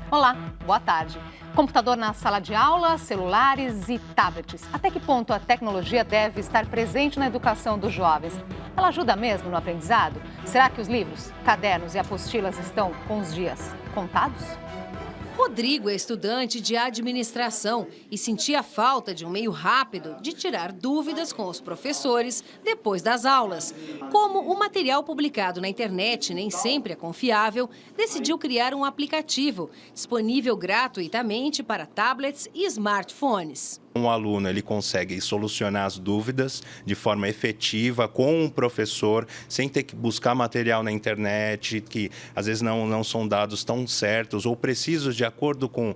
Olá, boa tarde. Computador na sala de aula, celulares e tablets. Até que ponto a tecnologia deve estar presente na educação dos jovens? Ela ajuda mesmo no aprendizado? Será que os livros, cadernos e apostilas estão com os dias contados? Rodrigo é estudante de administração e sentia falta de um meio rápido de tirar dúvidas com os professores depois das aulas. Como o material publicado na internet nem sempre é confiável, decidiu criar um aplicativo disponível gratuitamente para tablets e smartphones. Um aluno ele consegue solucionar as dúvidas de forma efetiva com um professor, sem ter que buscar material na internet, que às vezes não são dados tão certos ou precisos de acordo com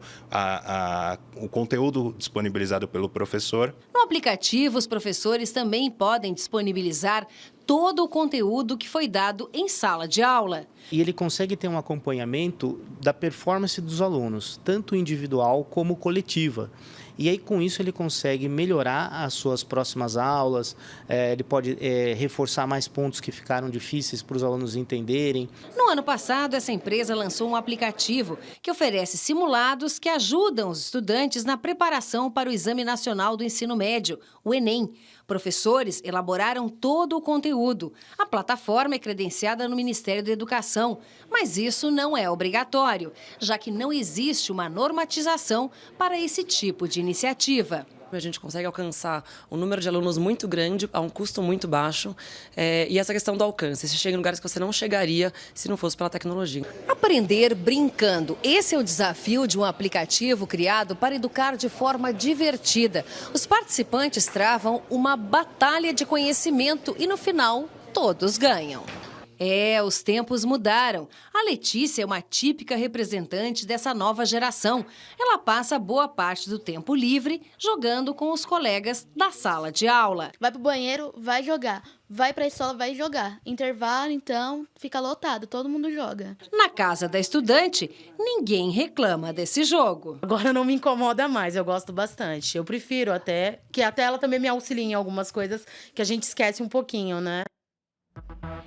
o conteúdo disponibilizado pelo professor. No aplicativo, os professores também podem disponibilizar todo o conteúdo que foi dado em sala de aula. E ele consegue ter um acompanhamento da performance dos alunos, tanto individual como coletiva. E aí, com isso, ele consegue melhorar as suas próximas aulas, ele pode reforçar mais pontos que ficaram difíceis para os alunos entenderem. No ano passado, essa empresa lançou um aplicativo que oferece simulados que ajudam os estudantes na preparação para o Exame Nacional do Ensino Médio, o Enem. Professores elaboraram todo o conteúdo. A plataforma é credenciada no Ministério da Educação, mas isso não é obrigatório, já que não existe uma normatização para esse tipo de iniciativa. A gente consegue alcançar um número de alunos muito grande, a um custo muito baixo, e essa questão do alcance. Você chega em lugares que você não chegaria se não fosse pela tecnologia. Aprender brincando. Esse é o desafio de um aplicativo criado para educar de forma divertida. Os participantes travam uma batalha de conhecimento e, no final, todos ganham. Os tempos mudaram. A Letícia é uma típica representante dessa nova geração. Ela passa boa parte do tempo livre jogando com os colegas da sala de aula. Vai pro banheiro, vai jogar. Vai pra escola, vai jogar. Intervalo, então, fica lotado, todo mundo joga. Na casa da estudante, ninguém reclama desse jogo. Agora não me incomoda mais, eu gosto bastante. Eu prefiro até ela também me auxilie em algumas coisas que a gente esquece um pouquinho, né?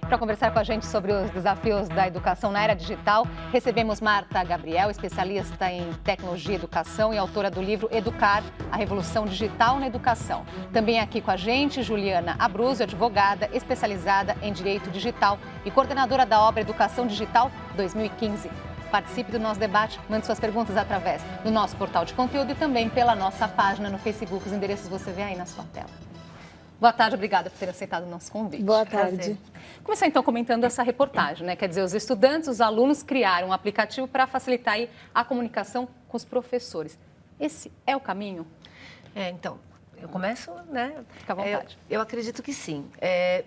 Para conversar com a gente sobre os desafios da educação na era digital, recebemos Marta Gabriel, especialista em tecnologia e educação e autora do livro Educar, a Revolução Digital na Educação. Também aqui com a gente, Juliana Abruzzo, advogada especializada em Direito Digital e coordenadora da obra Educação Digital 2015. Participe do nosso debate, mande suas perguntas através do nosso portal de conteúdo e também pela nossa página no Facebook. Os endereços você vê aí na sua tela. Boa tarde, obrigada por ter aceitado o nosso convite. Boa tarde. Prazer. Começar então comentando essa reportagem, né? Quer dizer, os estudantes, os alunos criaram um aplicativo para facilitar aí a comunicação com os professores. Esse é o caminho? Então, eu começo, né? Fica à vontade. Eu acredito que sim,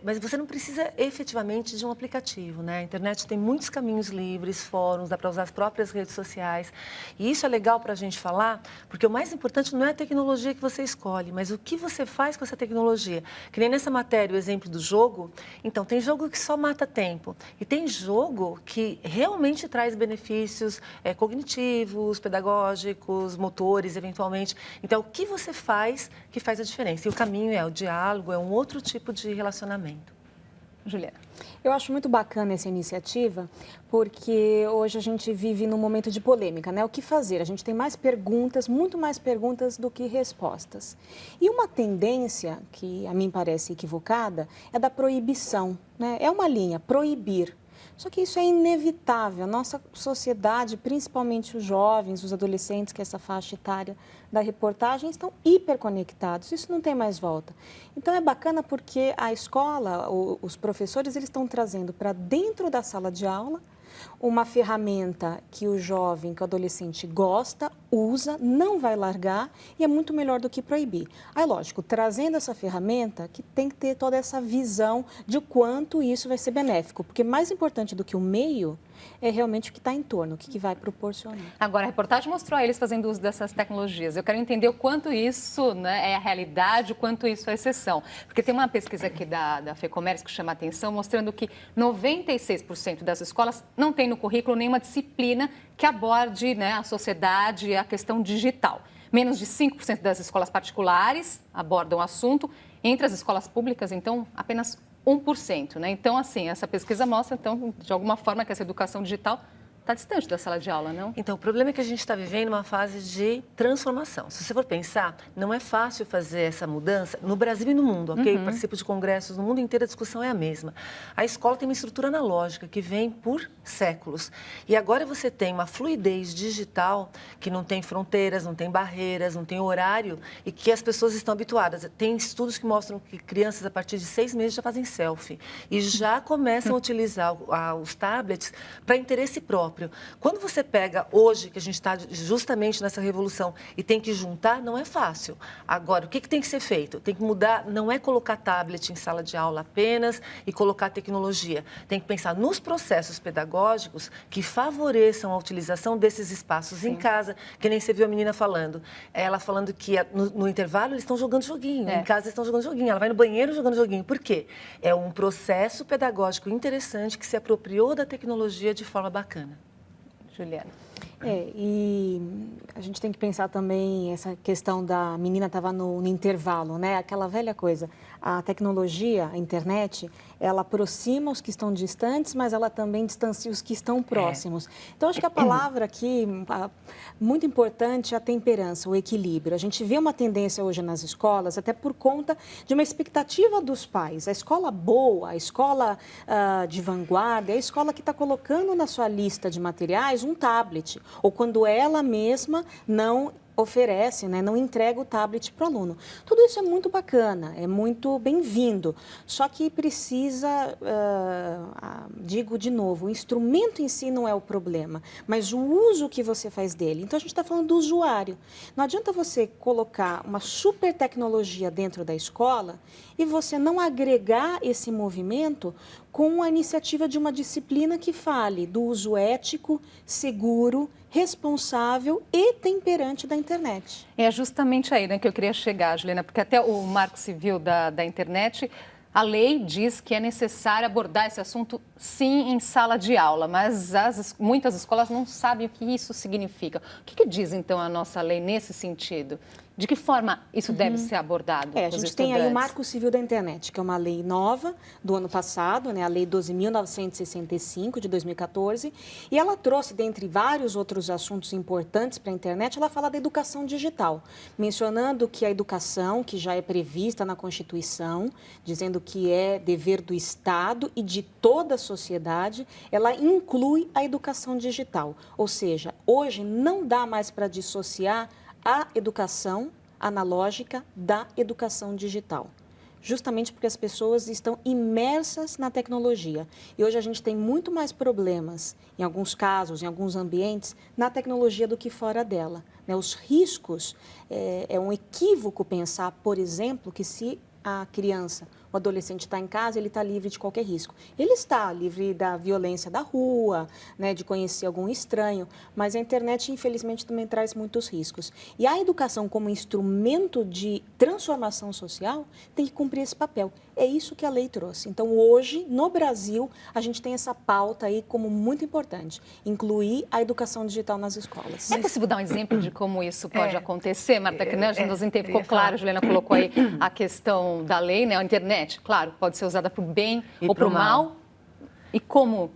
mas você não precisa efetivamente de um aplicativo, né? A internet tem muitos caminhos livres, fóruns, dá para usar as próprias redes sociais. E isso é legal para a gente falar, porque o mais importante não é a tecnologia que você escolhe, mas o que você faz com essa tecnologia. Que nem nessa matéria, o exemplo do jogo, então tem jogo que só mata tempo e tem jogo que realmente traz benefícios cognitivos, pedagógicos, motores, eventualmente. Então, o que você faz que faz a diferença. E o caminho é o diálogo, é um outro tipo de relacionamento. Juliana. Eu acho muito bacana essa iniciativa, porque hoje a gente vive num momento de polêmica, né? O que fazer? A gente tem mais perguntas, muito mais perguntas do que respostas. E uma tendência, que a mim parece equivocada, é da proibição, né? É uma linha, proibir. Só que isso é inevitável. A nossa sociedade, principalmente os jovens, os adolescentes, que é essa faixa etária da reportagem, estão hiperconectados. Isso não tem mais volta. Então, é bacana porque a escola, os professores, eles estão trazendo para dentro da sala de aula uma ferramenta que o jovem, que o adolescente gosta, usa, não vai largar e é muito melhor do que proibir. Aí, lógico, trazendo essa ferramenta que tem que ter toda essa visão de quanto isso vai ser benéfico, porque mais importante do que o meio é realmente o que está em torno, o que vai proporcionar. Agora, a reportagem mostrou eles fazendo uso dessas tecnologias. Eu quero entender o quanto isso, né, é a realidade, o quanto isso é exceção. Porque tem uma pesquisa aqui da FEComércio que chama a atenção, mostrando que 96% das escolas não tem no currículo nenhuma disciplina que aborde, né, a sociedade e a questão digital. Menos de 5% das escolas particulares abordam o assunto. Entre as escolas públicas, então, apenas 1%, né? Então, assim, essa pesquisa mostra, então, de alguma forma, que essa educação digital está distante da sala de aula, não? Então, o problema é que a gente está vivendo uma fase de transformação. Se você for pensar, não é fácil fazer essa mudança no Brasil e no mundo, ok? Eu participo de congressos no mundo inteiro, a discussão é a mesma. A escola tem uma estrutura analógica que vem por séculos. E agora você tem uma fluidez digital que não tem fronteiras, não tem barreiras, não tem horário e que as pessoas estão habituadas. Tem estudos que mostram que crianças, a partir de 6 meses, já fazem selfie e já começam a utilizar os tablets para interesse próprio. Quando você pega hoje, que a gente está justamente nessa revolução e tem que juntar, não é fácil. Agora, o que tem que ser feito? Tem que mudar, não é colocar tablet em sala de aula apenas e colocar tecnologia. Tem que pensar nos processos pedagógicos que favoreçam a utilização desses espaços em casa, que nem você viu a menina falando. Ela falando que no intervalo eles estão jogando joguinho, em casa eles estão jogando joguinho, ela vai no banheiro jogando joguinho. Por quê? É um processo pedagógico interessante que se apropriou da tecnologia de forma bacana. Juliana. E a gente tem que pensar também, essa questão da menina estava no intervalo, né? Aquela velha coisa, a tecnologia, a internet, ela aproxima os que estão distantes, mas ela também distancia os que estão próximos. Então, acho que a palavra aqui, muito importante, é a temperança, o equilíbrio. A gente vê uma tendência hoje nas escolas, até por conta de uma expectativa dos pais. A escola boa, a escola de vanguarda, é a escola que está colocando na sua lista de materiais um tablet, ou quando ela mesma não oferece, né, não entrega o tablet para o aluno. Tudo isso é muito bacana, é muito bem-vindo, só que precisa, digo de novo, o instrumento em si não é o problema, mas o uso que você faz dele. Então, a gente está falando do usuário. Não adianta você colocar uma super tecnologia dentro da escola e você não agregar esse movimento com a iniciativa de uma disciplina que fale do uso ético, seguro, responsável e temperante da internet. É justamente aí, né, que eu queria chegar, Juliana, porque até o Marco Civil da internet, a lei diz que é necessário abordar esse assunto, sim, em sala de aula, mas muitas escolas não sabem o que isso significa. O que diz, então, a nossa lei nesse sentido? De que forma isso deve ser abordado? A gente tem aí o Marco Civil da Internet, que é uma lei nova do ano passado, né, a Lei 12.965, de 2014, e ela trouxe, dentre vários outros assuntos importantes para a internet, ela fala da educação digital, mencionando que a educação, que já é prevista na Constituição, dizendo que é dever do Estado e de toda a sociedade, ela inclui a educação digital. Ou seja, hoje não dá mais para dissociar a educação analógica da educação digital, justamente porque as pessoas estão imersas na tecnologia. E hoje a gente tem muito mais problemas, em alguns casos, em alguns ambientes, na tecnologia do que fora dela, né? Os riscos, é um equívoco pensar, por exemplo, que se a criança, o adolescente está em casa, ele está livre de qualquer risco. Ele está livre da violência da rua, né, de conhecer algum estranho, mas a internet, infelizmente, também traz muitos riscos. E a educação como instrumento de transformação social tem que cumprir esse papel. É isso que a lei trouxe. Então, hoje, no Brasil, a gente tem essa pauta aí como muito importante, incluir a educação digital nas escolas. É possível dar um exemplo de como isso pode acontecer, Marta? Que né, ficou claro, a Juliana colocou aí a questão da lei, né, a internet, claro, pode ser usada para o bem ou para o mal. E como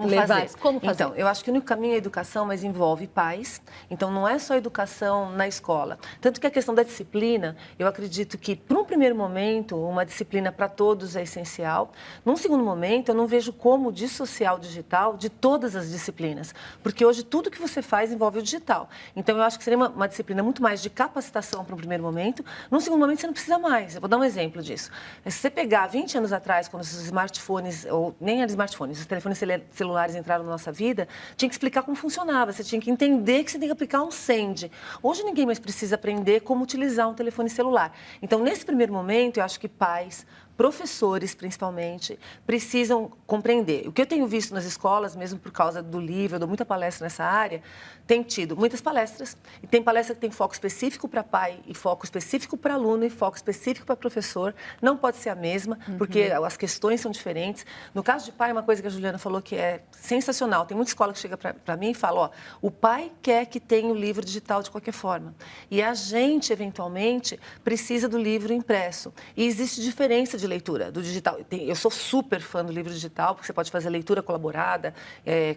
levar isso? Como fazer? Então, eu acho que o único caminho é a educação, mas envolve pais. Então, não é só educação na escola. Tanto que a questão da disciplina, eu acredito que, para um primeiro momento, uma disciplina para todos é essencial. Num segundo momento, eu não vejo como dissociar o digital de todas as disciplinas. Porque hoje, tudo que você faz envolve o digital. Então, eu acho que seria uma disciplina muito mais de capacitação para um primeiro momento. Num segundo momento, você não precisa mais. Eu vou dar um exemplo disso. Se você pegar 20 anos atrás, quando os smartphones, ou nem eram smartphones, os telefones celulares entraram na nossa vida, tinha que explicar como funcionava, você tinha que entender que você tem que aplicar um send. Hoje ninguém mais precisa aprender como utilizar um telefone celular. Então, nesse primeiro momento, eu acho que pais, professores, principalmente, precisam compreender. O que eu tenho visto nas escolas, mesmo por causa do livro, eu dou muita palestra nessa área, tem tido muitas palestras, e tem palestra que tem foco específico para pai, e foco específico para aluno, e foco específico para professor. Não pode ser a mesma, porque as questões são diferentes. No caso de pai, uma coisa que a Juliana falou que é sensacional. Tem muita escola que chega para mim e fala, ó, o pai quer que tenha o livro digital de qualquer forma. E a gente, eventualmente, precisa do livro impresso. E existe diferença de leitura, do digital. Eu sou super fã do livro digital, porque você pode fazer leitura colaborada,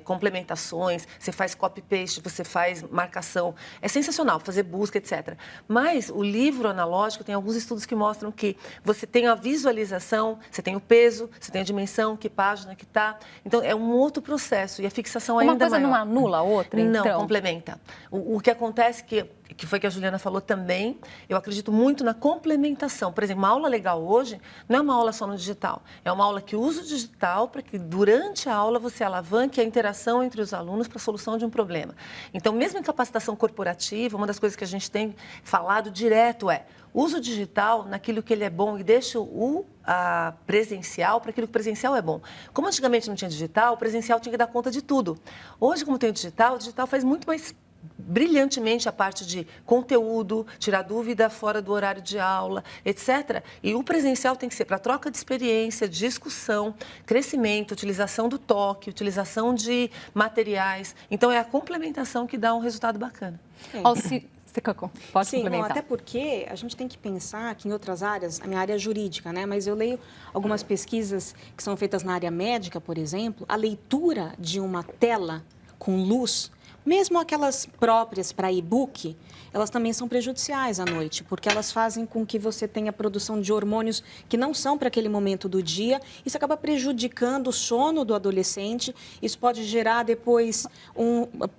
complementações, você faz copy-paste, você faz marcação. É sensacional, fazer busca, etc. Mas o livro analógico tem alguns estudos que mostram que você tem a visualização, você tem o peso, você tem a dimensão, que página que está. Então, é um outro processo e a fixação ainda maior. Uma coisa não anula a outra, então? Não, complementa. O que acontece que foi que a Juliana falou também, eu acredito muito na complementação. Por exemplo, uma aula legal hoje não é uma aula só no digital, é uma aula que usa o digital para que durante a aula você alavanque a interação entre os alunos para a solução de um problema. Então, mesmo em capacitação corporativa, uma das coisas que a gente tem falado direto usa o digital naquilo que ele é bom e deixa o presencial para aquilo que o presencial é bom. Como antigamente não tinha digital, o presencial tinha que dar conta de tudo. Hoje, como tem o digital faz muito mais brilhantemente a parte de conteúdo, tirar dúvida fora do horário de aula, etc. E o presencial tem que ser para troca de experiência, discussão, crescimento, utilização do toque, utilização de materiais. Então, é a complementação que dá um resultado bacana. Pode Sim, complementar. até porque a gente tem que pensar que em outras áreas, a minha área é jurídica, né? Mas eu leio algumas pesquisas que são feitas na área médica, por exemplo, a leitura de uma tela com luz, mesmo aquelas próprias para e-book, elas também são prejudiciais à noite, porque elas fazem com que você tenha produção de hormônios que não são para aquele momento do dia. Isso acaba prejudicando o sono do adolescente. Isso pode gerar depois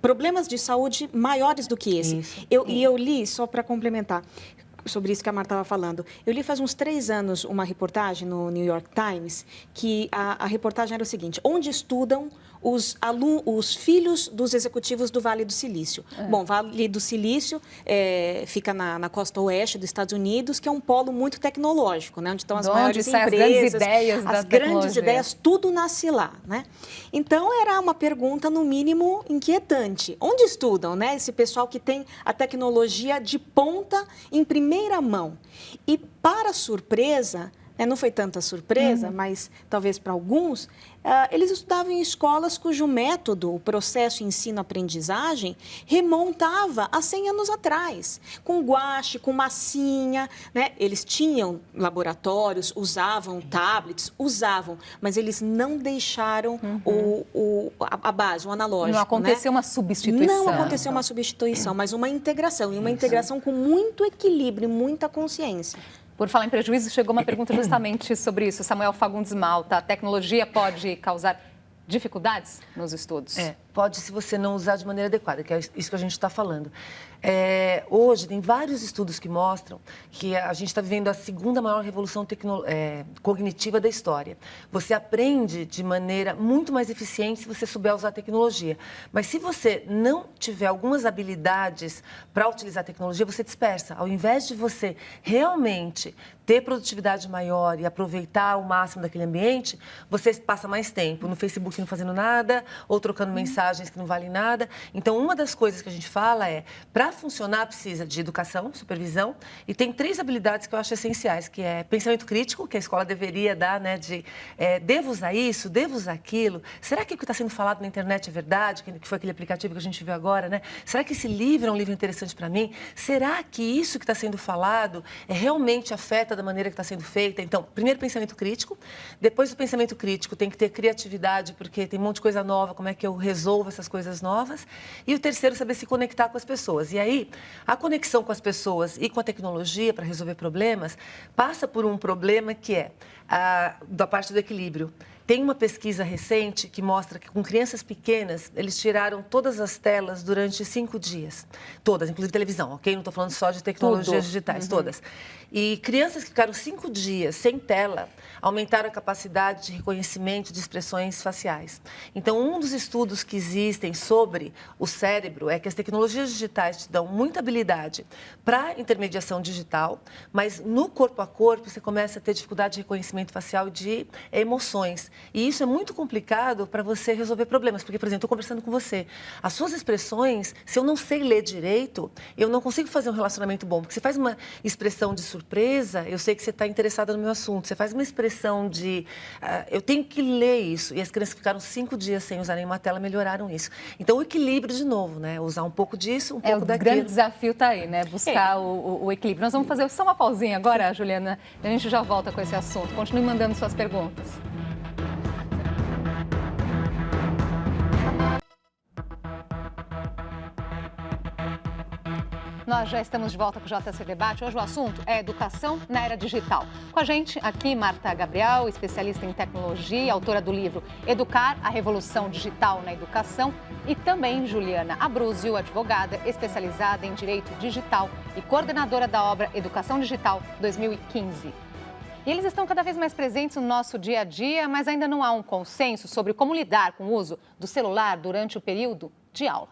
problemas de saúde maiores do que esse. Eu li, só para complementar, sobre isso que a Marta estava falando. Eu li faz uns 3 anos uma reportagem no New York Times, que a reportagem era o seguinte: onde estudam os filhos dos executivos do Vale do Silício. Bom, Vale do Silício fica na costa oeste dos Estados Unidos, que é um polo muito tecnológico, né? Onde estão as maiores empresas, as grandes ideias, tudo nasce lá, né? Então, era uma pergunta, no mínimo, inquietante. Onde estudam, né? Esse pessoal que tem a tecnologia de ponta em primeira mão. E, para surpresa, não foi tanta surpresa, mas talvez para alguns, eles estudavam em escolas cujo método, o processo ensino-aprendizagem, remontava a 100 anos atrás, com guache, com massinha, né? Eles tinham laboratórios, usavam tablets, mas eles não deixaram a base, o analógico. Não aconteceu uma substituição. Não aconteceu uma substituição, mas uma integração, e uma integração com muito equilíbrio e muita consciência. Por falar em prejuízo, chegou uma pergunta justamente sobre isso. Samuel Fagundes Malta, a tecnologia pode causar dificuldades nos estudos? Pode, se você não usar de maneira adequada, que é isso que a gente está falando. Hoje, tem vários estudos que mostram que a gente está vivendo a segunda maior revolução cognitiva da história. Você aprende de maneira muito mais eficiente se você souber usar a tecnologia. Mas se você não tiver algumas habilidades para utilizar a tecnologia, você dispersa. Ao invés de você realmente ter produtividade maior e aproveitar o máximo daquele ambiente, você passa mais tempo no Facebook não fazendo nada, ou trocando mensagens que não valem nada. Então, uma das coisas que a gente fala para funcionar, precisa de educação, supervisão, e tem 3 habilidades que eu acho essenciais, que é pensamento crítico, que a escola deveria dar, né, devo usar isso, devo usar aquilo, será que o que está sendo falado na internet é verdade, que foi aquele aplicativo que a gente viu agora, né? Será que esse livro é um livro interessante para mim? Será que isso que está sendo falado realmente afeta da maneira que está sendo feita? Então, primeiro pensamento crítico, depois do pensamento crítico tem que ter criatividade, porque tem um monte de coisa nova, como é que eu resolvo essas coisas novas? E o terceiro, saber se conectar com as pessoas. E aí, a conexão com as pessoas e com a tecnologia para resolver problemas passa por um problema que é da parte do equilíbrio. Tem uma pesquisa recente que mostra que com crianças pequenas, eles tiraram todas as telas durante 5 dias. Todas, inclusive televisão, ok? Não estou falando só de tecnologias digitais, todas. E crianças que ficaram 5 dias sem tela aumentaram a capacidade de reconhecimento de expressões faciais. Então, um dos estudos que existem sobre o cérebro é que as tecnologias digitais te dão muita habilidade para intermediação digital, mas no corpo a corpo você começa a ter dificuldade de reconhecimento facial de emoções. E isso é muito complicado para você resolver problemas. Porque, por exemplo, estou conversando com você. As suas expressões, se eu não sei ler direito, eu não consigo fazer um relacionamento bom. Porque você faz uma expressão de surpresa, eu sei que você está interessada no meu assunto. Você faz uma expressão de... eu tenho que ler isso. E as crianças ficaram 5 dias sem usar nenhuma tela, melhoraram isso. Então, o equilíbrio de novo, né? Usar um pouco disso, um pouco daquilo. O grande desafio está aí, né? Buscar o equilíbrio. Nós vamos fazer só uma pausinha agora, Juliana. A gente já volta com esse assunto. Continue mandando suas perguntas. Nós já estamos de volta com o JC Debate. Hoje o assunto é educação na era digital. Com a gente aqui, Marta Gabriel, especialista em tecnologia, autora do livro Educar, a Revolução Digital na Educação. E também Juliana Abruzio, advogada, especializada em Direito Digital e coordenadora da obra Educação Digital 2015. E eles estão cada vez mais presentes no nosso dia a dia, mas ainda não há um consenso sobre como lidar com o uso do celular durante o período de aula.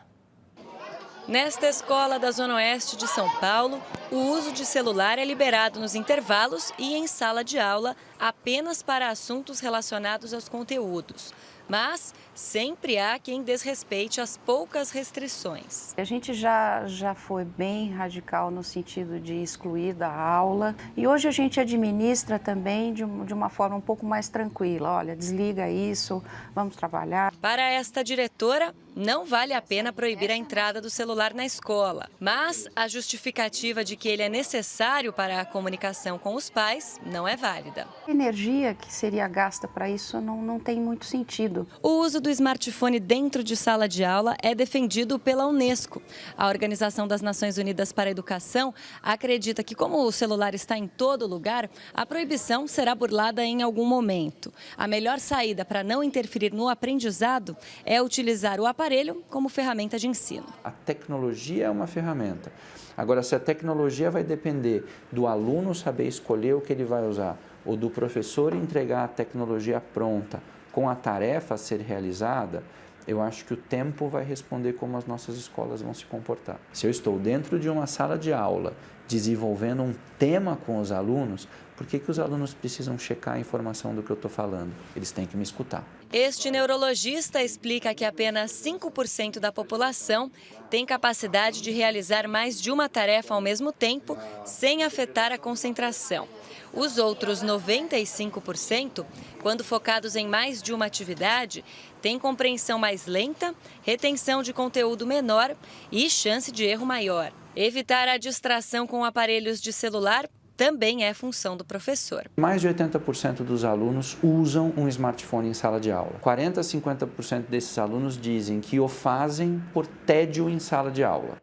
Nesta escola da Zona Oeste de São Paulo, o uso de celular é liberado nos intervalos e em sala de aula apenas para assuntos relacionados aos conteúdos. Mas sempre há quem desrespeite as poucas restrições. A gente já foi bem radical no sentido de excluir da aula e hoje a gente administra também de uma forma um pouco mais tranquila. Olha, desliga isso, vamos trabalhar. Para esta diretora, não vale a pena proibir a entrada do celular na escola, mas a justificativa de que ele é necessário para a comunicação com os pais não é válida. A energia que seria gasta para isso não tem muito sentido. O uso do smartphone dentro de sala de aula é defendido pela Unesco. A Organização das Nações Unidas para a Educação acredita que, como o celular está em todo lugar, a proibição será burlada em algum momento. A melhor saída para não interferir no aprendizado é utilizar o aparelho como ferramenta de ensino. A tecnologia é uma ferramenta. Agora, se a tecnologia vai depender do aluno saber escolher o que ele vai usar ou do professor entregar a tecnologia pronta com a tarefa a ser realizada, eu acho que o tempo vai responder como as nossas escolas vão se comportar. Se eu estou dentro de uma sala de aula desenvolvendo um tema com os alunos, por que os alunos precisam checar a informação do que eu estou falando? Eles têm que me escutar. Este neurologista explica que apenas 5% da população tem capacidade de realizar mais de uma tarefa ao mesmo tempo, sem afetar a concentração. Os outros 95%, quando focados em mais de uma atividade, têm compreensão mais lenta, retenção de conteúdo menor e chance de erro maior. Evitar a distração com aparelhos de celular também é função do professor. Mais de 80% dos alunos usam um smartphone em sala de aula. 40% a 50% desses alunos dizem que o fazem por tédio em sala de aula.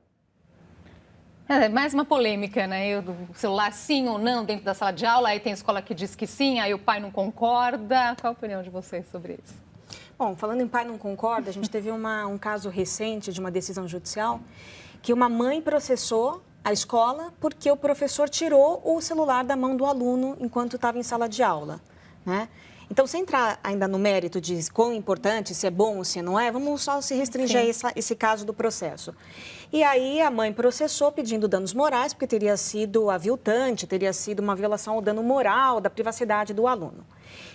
É mais uma polêmica, né? O celular sim ou não dentro da sala de aula, aí tem escola que diz que sim, aí o pai não concorda. Qual a opinião de vocês sobre isso? Bom, falando em pai não concorda, a gente teve um caso recente de uma decisão judicial que uma mãe processou a escola porque o professor tirou o celular da mão do aluno enquanto estava em sala de aula, né? Então, sem entrar ainda no mérito de quão importante, se é bom ou se não é, vamos só se restringir a esse caso do processo. E aí a mãe processou pedindo danos morais, porque teria sido aviltante, teria sido uma violação ao dano moral da privacidade do aluno.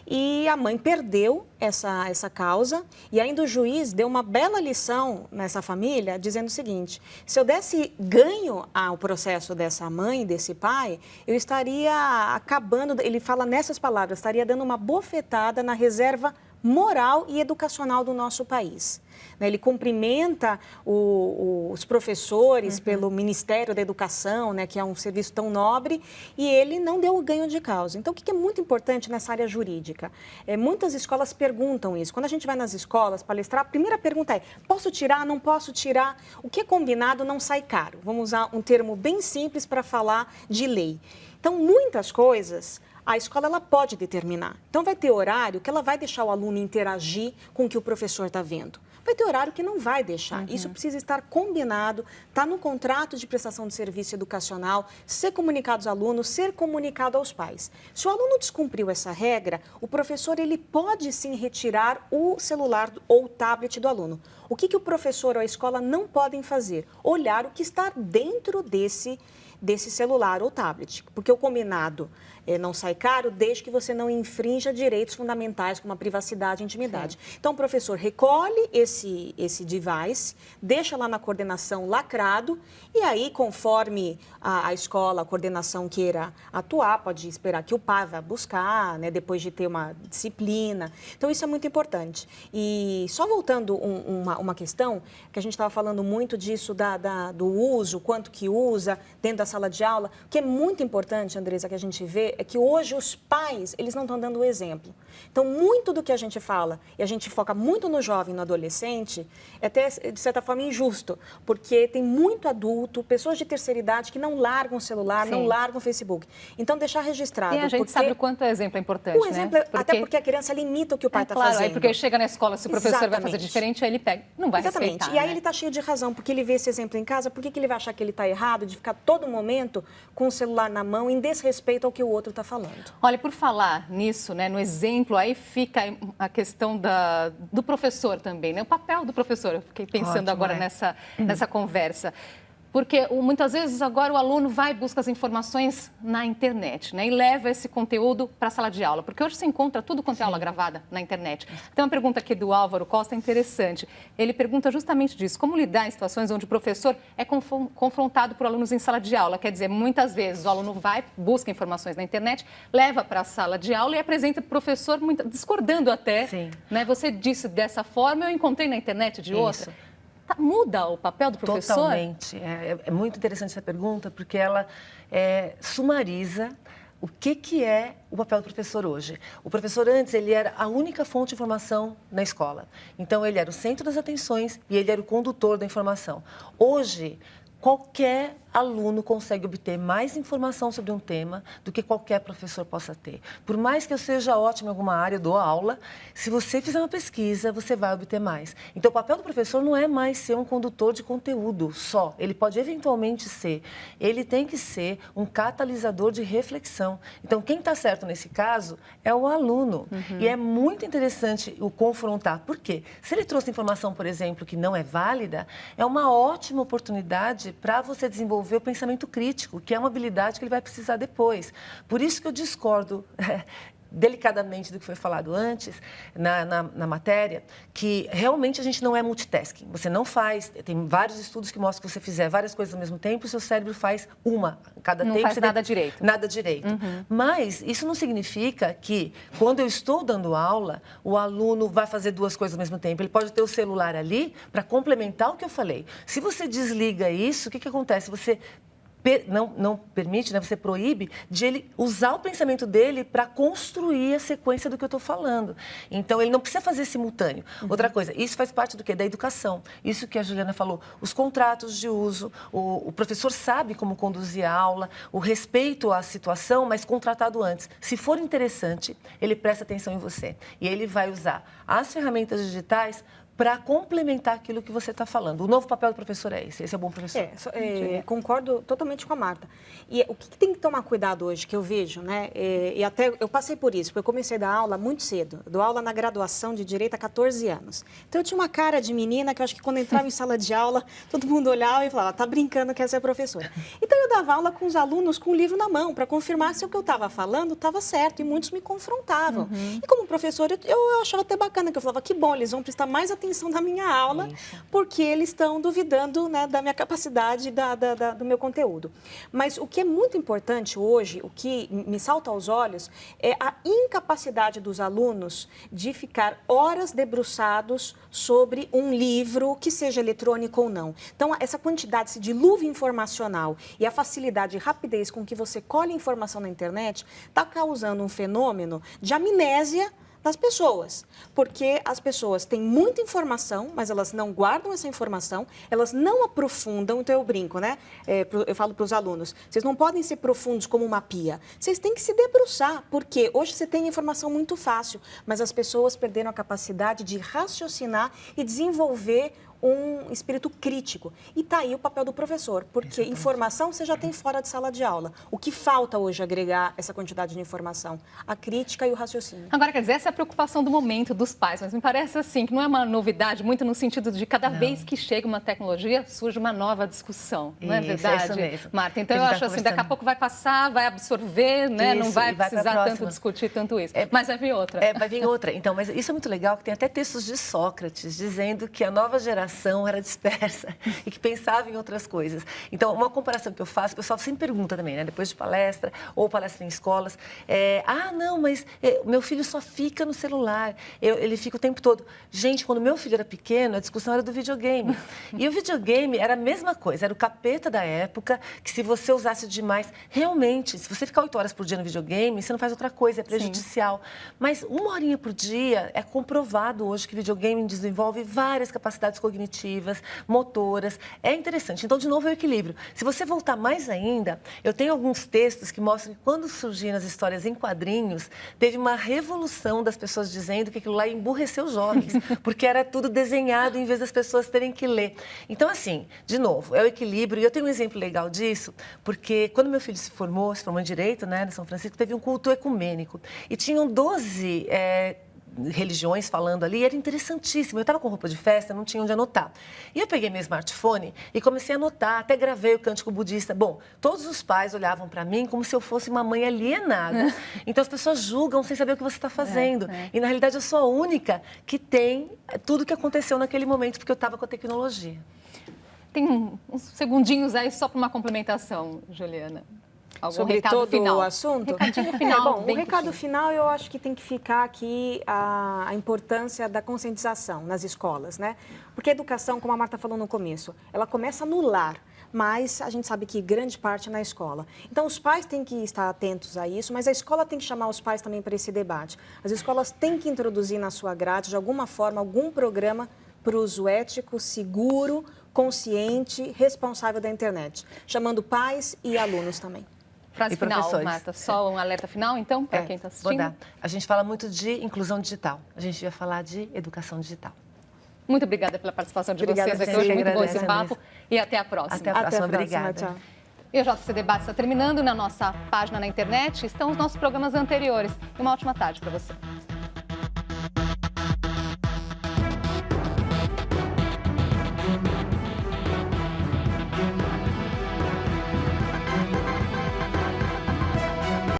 E a mãe perdeu essa causa e ainda o juiz deu uma bela lição nessa família, dizendo o seguinte: se eu desse ganho ao processo dessa mãe, desse pai, eu estaria acabando, ele fala nessas palavras, estaria dando uma bofetada na reserva moral e educacional do nosso país. Ele cumprimenta os professores pelo Ministério da Educação, né, que é um serviço tão nobre, e ele não deu o ganho de causa. Então, o que é muito importante nessa área jurídica? Muitas escolas perguntam isso. Quando a gente vai nas escolas palestrar, a primeira pergunta é: posso tirar, não posso tirar? O que é combinado não sai caro. Vamos usar um termo bem simples para falar de lei. Então, muitas coisas a escola ela pode determinar. Então, vai ter horário que ela vai deixar o aluno interagir com o que o professor está vendo. Vai ter horário que não vai deixar. Isso precisa estar combinado, está no contrato de prestação de serviço educacional, ser comunicado aos alunos, ser comunicado aos pais. Se o aluno descumpriu essa regra, o professor ele pode sim retirar o celular ou o tablet do aluno. O que o professor ou a escola não podem fazer? Olhar o que está dentro desse celular ou tablet, porque o combinado não sai caro desde que você não infrinja direitos fundamentais como a privacidade e intimidade. Sim. Então, o professor recolhe esse device, deixa lá na coordenação lacrado e aí, conforme a escola, a coordenação queira atuar, pode esperar que o pai vá buscar, né, depois de ter uma disciplina. Então, isso é muito importante. E só voltando uma questão, que a gente estava falando muito disso do uso, quanto que usa dentro da sala de aula, o que é muito importante, Andresa, que a gente vê é que hoje os pais, eles não estão dando o exemplo. Então, muito do que a gente fala, e a gente foca muito no jovem e no adolescente, é até, de certa forma, injusto, porque tem muito adulto, pessoas de terceira idade que não largam o celular, não largam o Facebook. Então, deixar registrado. E a gente sabe o quanto o exemplo é importante, o exemplo, né? Até porque a criança limita o que o pai está claro, fazendo. Aí porque chega na escola, se o professor vai fazer diferente, aí ele pega, não vai respeitar. E aí ele está cheio de razão, porque ele vê esse exemplo em casa, por que ele vai achar que ele está errado de ficar todo momento com o celular na mão, em desrespeito ao que o outro está falando? Olha, por falar nisso, né, no exemplo, aí fica a questão do professor também, né? O papel do professor. Eu fiquei pensando agora nessa conversa. Porque muitas vezes agora o aluno vai e busca as informações na internet, né? E leva esse conteúdo para a sala de aula. Porque hoje você encontra tudo quanto é aula gravada na internet. Tem uma pergunta aqui do Álvaro Costa interessante. Ele pergunta justamente disso. Como lidar em situações onde o professor é confrontado por alunos em sala de aula? Quer dizer, muitas vezes o aluno vai, busca informações na internet, leva para a sala de aula e apresenta para o professor discordando até. Sim. Né? Você disse dessa forma, eu encontrei na internet de outra. Muda o papel do professor? Totalmente. É muito interessante essa pergunta, porque ela sumariza o que é o papel do professor hoje. O professor antes, ele era a única fonte de informação na escola. Então, ele era o centro das atenções e ele era o condutor da informação. Hoje, qualquer aluno consegue obter mais informação sobre um tema do que qualquer professor possa ter. Por mais que eu seja ótimo em alguma área, eu dou aula, se você fizer uma pesquisa, você vai obter mais. Então, o papel do professor não é mais ser um condutor de conteúdo só. Ele pode eventualmente ser. Ele tem que ser um catalisador de reflexão. Então, quem está certo nesse caso é o aluno. Uhum. E é muito interessante o confrontar. Por quê? Se ele trouxe informação, por exemplo, que não é válida, é uma ótima oportunidade para você desenvolver o pensamento crítico, que é uma habilidade que ele vai precisar depois. Por isso que eu discordo delicadamente do que foi falado antes, na matéria, que realmente a gente não é multitasking. Você não faz, tem vários estudos que mostram que você fizer várias coisas ao mesmo tempo, o seu cérebro faz uma. Cada não tempo faz nada direito. Nada direito. Uhum. Mas isso não significa que, quando eu estou dando aula, o aluno vai fazer duas coisas ao mesmo tempo. Ele pode ter o celular ali para complementar o que eu falei. Se você desliga isso, o que acontece? Você não permite, né? Você proíbe de ele usar o pensamento dele para construir a sequência do que eu estou falando. Então, ele não precisa fazer simultâneo. Uhum. Outra coisa, isso faz parte do quê? Da educação. Isso que a Juliana falou, os contratos de uso, o professor sabe como conduzir a aula, o respeito à situação, mas contratado antes. Se for interessante, ele presta atenção em você. E ele vai usar as ferramentas digitais para complementar aquilo que você está falando. O novo papel do professor é esse. Esse é o bom professor. Concordo totalmente com a Marta. E o que tem que tomar cuidado hoje, que eu vejo, né? E até eu passei por isso, porque eu comecei a dar aula muito cedo. Eu dou aula na graduação de Direito há 14 anos. Então, eu tinha uma cara de menina que eu acho que quando eu entrava em sala de aula, todo mundo olhava e falava, tá brincando que essa é a professora. Então, eu dava aula com os alunos com o livro na mão, para confirmar se o que eu estava falando estava certo. E muitos me confrontavam. Uhum. E como professor, eu achava até bacana, que eu falava, que bom, eles vão prestar mais atenção na minha aula, porque eles estão duvidando, né, da minha capacidade, do meu conteúdo. Mas o que é muito importante hoje, o que me salta aos olhos, é a incapacidade dos alunos de ficar horas debruçados sobre um livro, que seja eletrônico ou não. Então, essa quantidade, esse dilúvio informacional e a facilidade e rapidez com que você colhe informação na internet está causando um fenômeno de amnésia das pessoas, porque as pessoas têm muita informação, mas elas não guardam essa informação, elas não aprofundam, então eu brinco, né? Eu falo para os alunos, vocês não podem ser profundos como uma pia, vocês têm que se debruçar, porque hoje você tem informação muito fácil, mas as pessoas perderam a capacidade de raciocinar e desenvolver um espírito crítico. E está aí o papel do professor, porque informação você já tem fora de sala de aula. O que falta hoje agregar essa quantidade de informação? A crítica e o raciocínio. Agora, quer dizer, essa é a preocupação do momento dos pais, mas me parece assim que não é uma novidade, muito no sentido de cada vez que chega uma tecnologia, surge uma nova discussão. Não é verdade, isso mesmo. Marta? Então, eu acho assim, daqui a pouco vai passar, vai absorver, né? Isso, Não vai precisar tanto próxima. discutir tanto isso. Mas vai vir outra. Vai vir outra. Então, mas isso é muito legal, que tem até textos de Sócrates dizendo que a nova geração era dispersa e que pensava em outras coisas. Então, uma comparação que eu faço, o pessoal sempre pergunta também, né? Depois de palestra ou palestra em escolas, não, mas meu filho só fica no celular, ele fica o tempo todo. Gente, quando meu filho era pequeno, a discussão era do videogame. E o videogame era a mesma coisa, era o capeta da época, que se você usasse demais, realmente, se você ficar 8 horas por dia no videogame, você não faz outra coisa, é prejudicial. Mas 1 horinha por dia, é comprovado hoje que videogame desenvolve várias capacidades cognitivas, motoras. É interessante. Então, de novo, é o equilíbrio. Se você voltar mais ainda, eu tenho alguns textos que mostram que quando surgiram as histórias em quadrinhos, teve uma revolução das pessoas dizendo que aquilo lá emburreceu os jovens, porque era tudo desenhado em vez das pessoas terem que ler. Então, assim, de novo, é o equilíbrio. E eu tenho um exemplo legal disso, porque quando meu filho se formou em Direito, né, na São Francisco, teve um culto ecumênico. E tinham 12 religiões falando ali, era interessantíssimo. Eu estava com roupa de festa, não tinha onde anotar. E eu peguei meu smartphone e comecei a anotar, até gravei o cântico budista. Bom, todos os pais olhavam para mim como se eu fosse uma mãe alienada. Então as pessoas julgam sem saber o que você está fazendo. E na realidade eu sou a única que tem tudo o que aconteceu naquele momento, porque eu estava com a tecnologia. Tem uns segundinhos aí só para uma complementação, Juliana. Sobre todo o assunto? Recadinho final. O recado final, eu acho que tem que ficar aqui a importância da conscientização nas escolas, né? Porque a educação, como a Marta falou no começo, ela começa no lar, mas a gente sabe que grande parte é na escola. Então, os pais têm que estar atentos a isso, mas a escola tem que chamar os pais também para esse debate. As escolas têm que introduzir na sua grade, de alguma forma, algum programa para o uso ético, seguro, consciente, responsável da internet, chamando pais e alunos também. Frase final, Marta. Só um alerta final, então, para quem está assistindo? Vou dar. A gente fala muito de inclusão digital. A gente vai falar de educação digital. Muito obrigada pela participação de vocês aqui hoje. Muito bom esse papo. E até a próxima. Até a próxima. Obrigada. Tchau. E o JC Debate está terminando. Na nossa página na internet estão os nossos programas anteriores. Uma ótima tarde para você.